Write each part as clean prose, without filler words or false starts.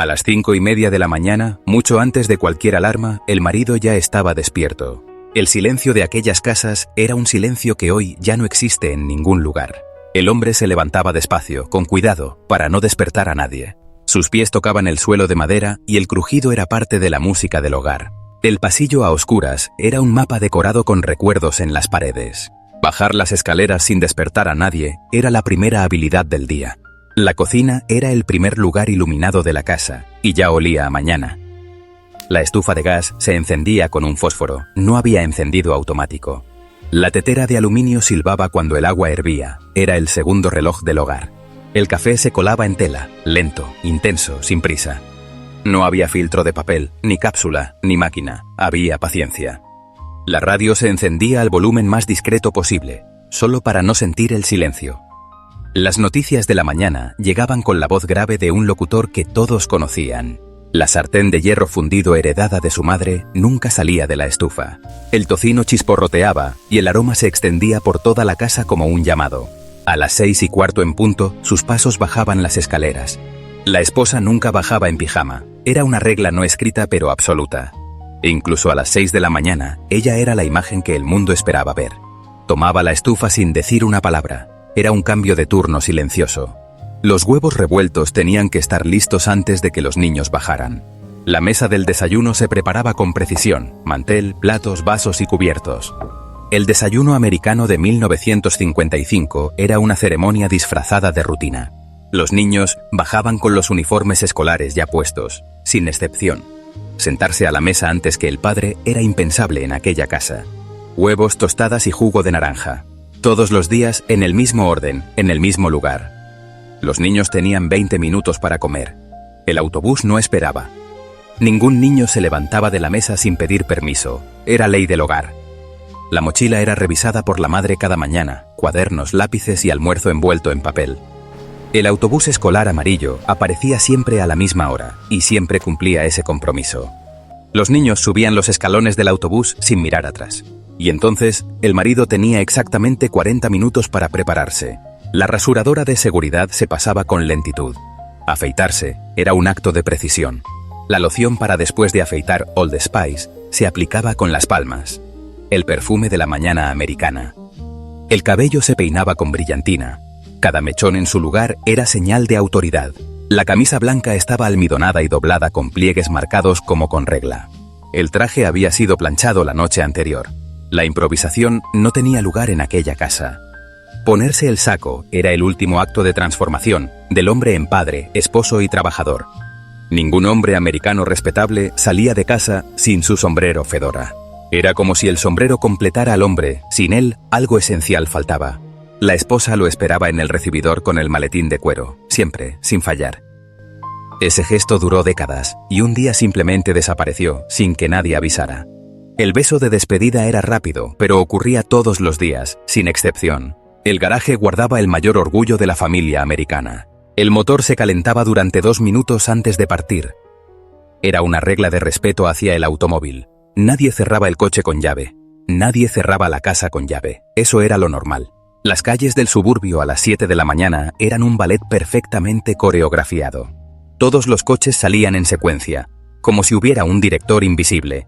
A las 5:30 de la mañana, mucho antes de cualquier alarma, el marido ya estaba despierto. El silencio de aquellas casas era un silencio que hoy ya no existe en ningún lugar. El hombre se levantaba despacio, con cuidado, para no despertar a nadie. Sus pies tocaban el suelo de madera y el crujido era parte de la música del hogar. El pasillo a oscuras era un mapa decorado con recuerdos en las paredes. Bajar las escaleras sin despertar a nadie era la primera habilidad del día. La cocina era el primer lugar iluminado de la casa, y ya olía a mañana. La estufa de gas se encendía con un fósforo, no había encendido automático. La tetera de aluminio silbaba cuando el agua hervía, era el segundo reloj del hogar. El café se colaba en tela, lento, intenso, sin prisa. No había filtro de papel, ni cápsula, ni máquina, había paciencia. La radio se encendía al volumen más discreto posible, solo para no sentir el silencio. Las noticias de la mañana llegaban con la voz grave de un locutor que todos conocían. La sartén de hierro fundido heredada de su madre nunca salía de la estufa. El tocino chisporroteaba y el aroma se extendía por toda la casa como un llamado. A las 6:15 en punto, sus pasos bajaban las escaleras. La esposa nunca bajaba en pijama. Era una regla no escrita pero absoluta. E incluso a las 6 de la mañana, ella era la imagen que el mundo esperaba ver. Tomaba la estufa sin decir una palabra. Era un cambio de turno silencioso. Los huevos revueltos tenían que estar listos antes de que los niños bajaran. La mesa del desayuno se preparaba con precisión, mantel, platos, vasos y cubiertos. El desayuno americano de 1955 era una ceremonia disfrazada de rutina. Los niños bajaban con los uniformes escolares ya puestos, sin excepción. Sentarse a la mesa antes que el padre era impensable en aquella casa. Huevos, tostadas y jugo de naranja. Todos los días en el mismo orden, en el mismo lugar. Los niños tenían 20 minutos para comer. El autobús no esperaba. Ningún niño se levantaba de la mesa sin pedir permiso. Era ley del hogar. La mochila era revisada por la madre cada mañana, cuadernos, lápices y almuerzo envuelto en papel. El autobús escolar amarillo aparecía siempre a la misma hora y siempre cumplía ese compromiso. Los niños subían los escalones del autobús sin mirar atrás. Y entonces, el marido tenía exactamente 40 minutos para prepararse. La rasuradora de seguridad se pasaba con lentitud. Afeitarse era un acto de precisión. La loción para después de afeitar Old Spice se aplicaba con las palmas. El perfume de la mañana americana. El cabello se peinaba con brillantina. Cada mechón en su lugar era señal de autoridad. La camisa blanca estaba almidonada y doblada con pliegues marcados como con regla. El traje había sido planchado la noche anterior. La improvisación no tenía lugar en aquella casa. Ponerse el saco era el último acto de transformación del hombre en padre, esposo y trabajador. Ningún hombre americano respetable salía de casa sin su sombrero fedora. Era como si el sombrero completara al hombre, sin él algo esencial faltaba. La esposa lo esperaba en el recibidor con el maletín de cuero, siempre, sin fallar. Ese gesto duró décadas y un día simplemente desapareció sin que nadie avisara. El beso de despedida era rápido, pero ocurría todos los días, sin excepción. El garaje guardaba el mayor orgullo de la familia americana. El motor se calentaba durante 2 minutos antes de partir. Era una regla de respeto hacia el automóvil. Nadie cerraba el coche con llave. Nadie cerraba la casa con llave. Eso era lo normal. Las calles del suburbio a las 7 de la mañana eran un ballet perfectamente coreografiado. Todos los coches salían en secuencia, como si hubiera un director invisible.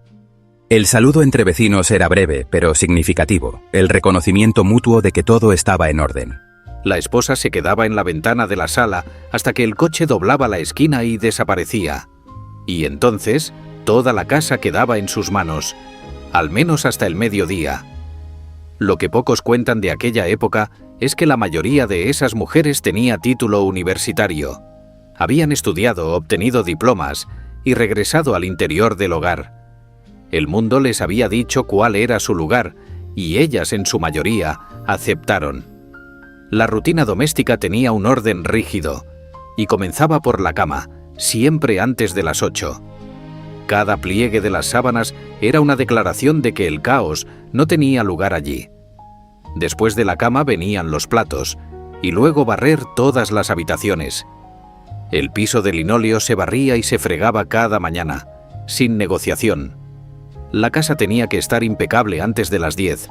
El saludo entre vecinos era breve, pero significativo, el reconocimiento mutuo de que todo estaba en orden. La esposa se quedaba en la ventana de la sala hasta que el coche doblaba la esquina y desaparecía. Y entonces, toda la casa quedaba en sus manos, al menos hasta el mediodía. Lo que pocos cuentan de aquella época es que la mayoría de esas mujeres tenía título universitario. Habían estudiado, obtenido diplomas y regresado al interior del hogar. El mundo les había dicho cuál era su lugar, y ellas, en su mayoría, aceptaron. La rutina doméstica tenía un orden rígido, y comenzaba por la cama, siempre antes de las 8. Cada pliegue de las sábanas era una declaración de que el caos no tenía lugar allí. Después de la cama venían los platos, y luego barrer todas las habitaciones. El piso de linóleo se barría y se fregaba cada mañana, sin negociación. La casa tenía que estar impecable antes de las 10.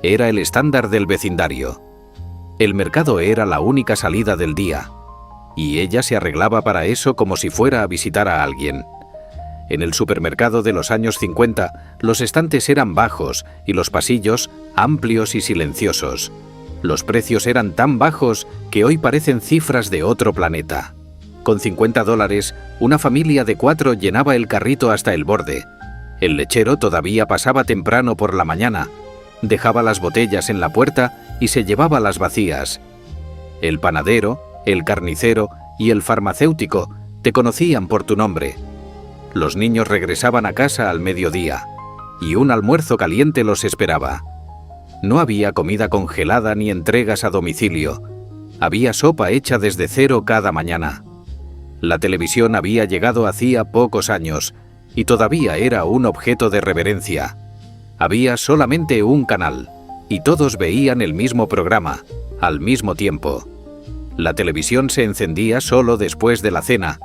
Era el estándar del vecindario. El mercado era la única salida del día. y ella se arreglaba para eso como si fuera a visitar a alguien. En el supermercado de los años 50, los estantes eran bajos y los pasillos amplios y silenciosos. Los precios eran tan bajos que hoy parecen cifras de otro planeta. Con $50, una familia de 4 llenaba el carrito hasta el borde. El lechero todavía pasaba temprano por la mañana, dejaba las botellas en la puerta y se llevaba las vacías. El panadero, el carnicero y el farmacéutico te conocían por tu nombre. Los niños regresaban a casa al mediodía y un almuerzo caliente los esperaba. No había comida congelada ni entregas a domicilio. Había sopa hecha desde cero cada mañana. La televisión había llegado hacía pocos años y todavía era un objeto de reverencia. Había solamente un canal y todos veían el mismo programa, al mismo tiempo. La televisión se encendía solo después de la cena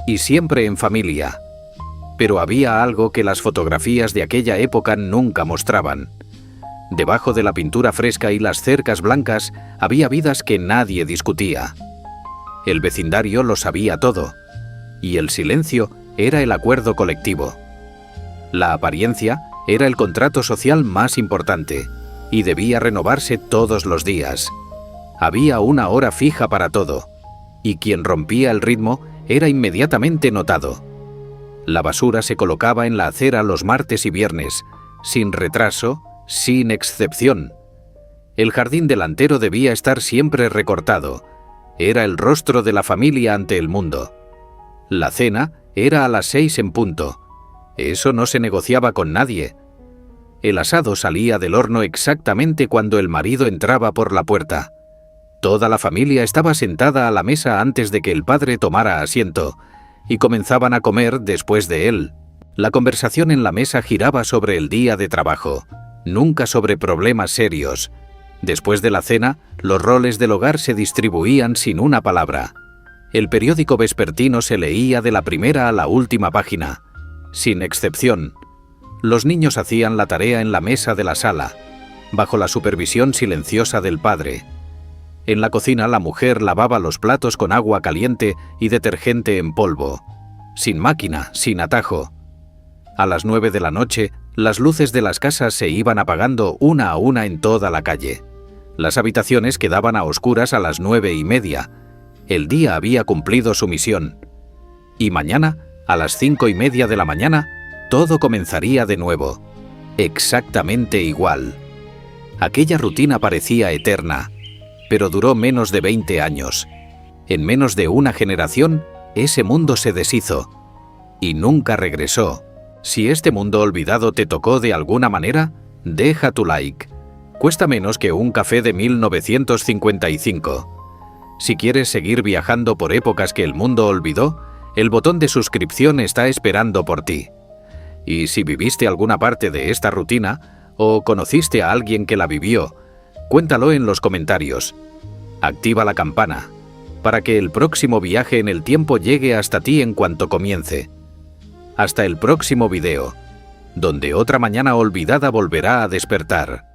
y siempre en familia. Pero había algo que las fotografías de aquella época nunca mostraban. Debajo de la pintura fresca y las cercas blancas había vidas que nadie discutía. El vecindario lo sabía todo, y el silencio era el acuerdo colectivo. La apariencia era el contrato social más importante, y debía renovarse todos los días. Había una hora fija para todo, y quien rompía el ritmo era inmediatamente notado. La basura se colocaba en la acera los martes y viernes, sin retraso, sin excepción. El jardín delantero debía estar siempre recortado. Era el rostro de la familia ante el mundo. La cena era a las 6 en punto. Eso no se negociaba con nadie. El asado salía del horno exactamente cuando el marido entraba por la puerta. Toda la familia estaba sentada a la mesa antes de que el padre tomara asiento, y comenzaban a comer después de él. La conversación en la mesa giraba sobre el día de trabajo, nunca sobre problemas serios. Después de la cena, los roles del hogar se distribuían sin una palabra. El periódico vespertino se leía de la primera a la última página, sin excepción. Los niños hacían la tarea en la mesa de la sala, bajo la supervisión silenciosa del padre. En la cocina la mujer lavaba los platos con agua caliente y detergente en polvo, sin máquina, sin atajo. A las 9 de la noche, las luces de las casas se iban apagando una a una en toda la calle. Las habitaciones quedaban a oscuras a las 9:30. El día había cumplido su misión. Y mañana, a las 5:30 de la mañana, todo comenzaría de nuevo. Exactamente igual. Aquella rutina parecía eterna, pero duró menos de 20 años. En menos de una generación, ese mundo se deshizo y nunca regresó. Si este mundo olvidado te tocó de alguna manera, deja tu like. Cuesta menos que un café de 1955. Si quieres seguir viajando por épocas que el mundo olvidó, el botón de suscripción está esperando por ti. Y si viviste alguna parte de esta rutina, o conociste a alguien que la vivió, cuéntalo en los comentarios. Activa la campana, para que el próximo viaje en el tiempo llegue hasta ti en cuanto comience. Hasta el próximo video, donde otra mañana olvidada volverá a despertar.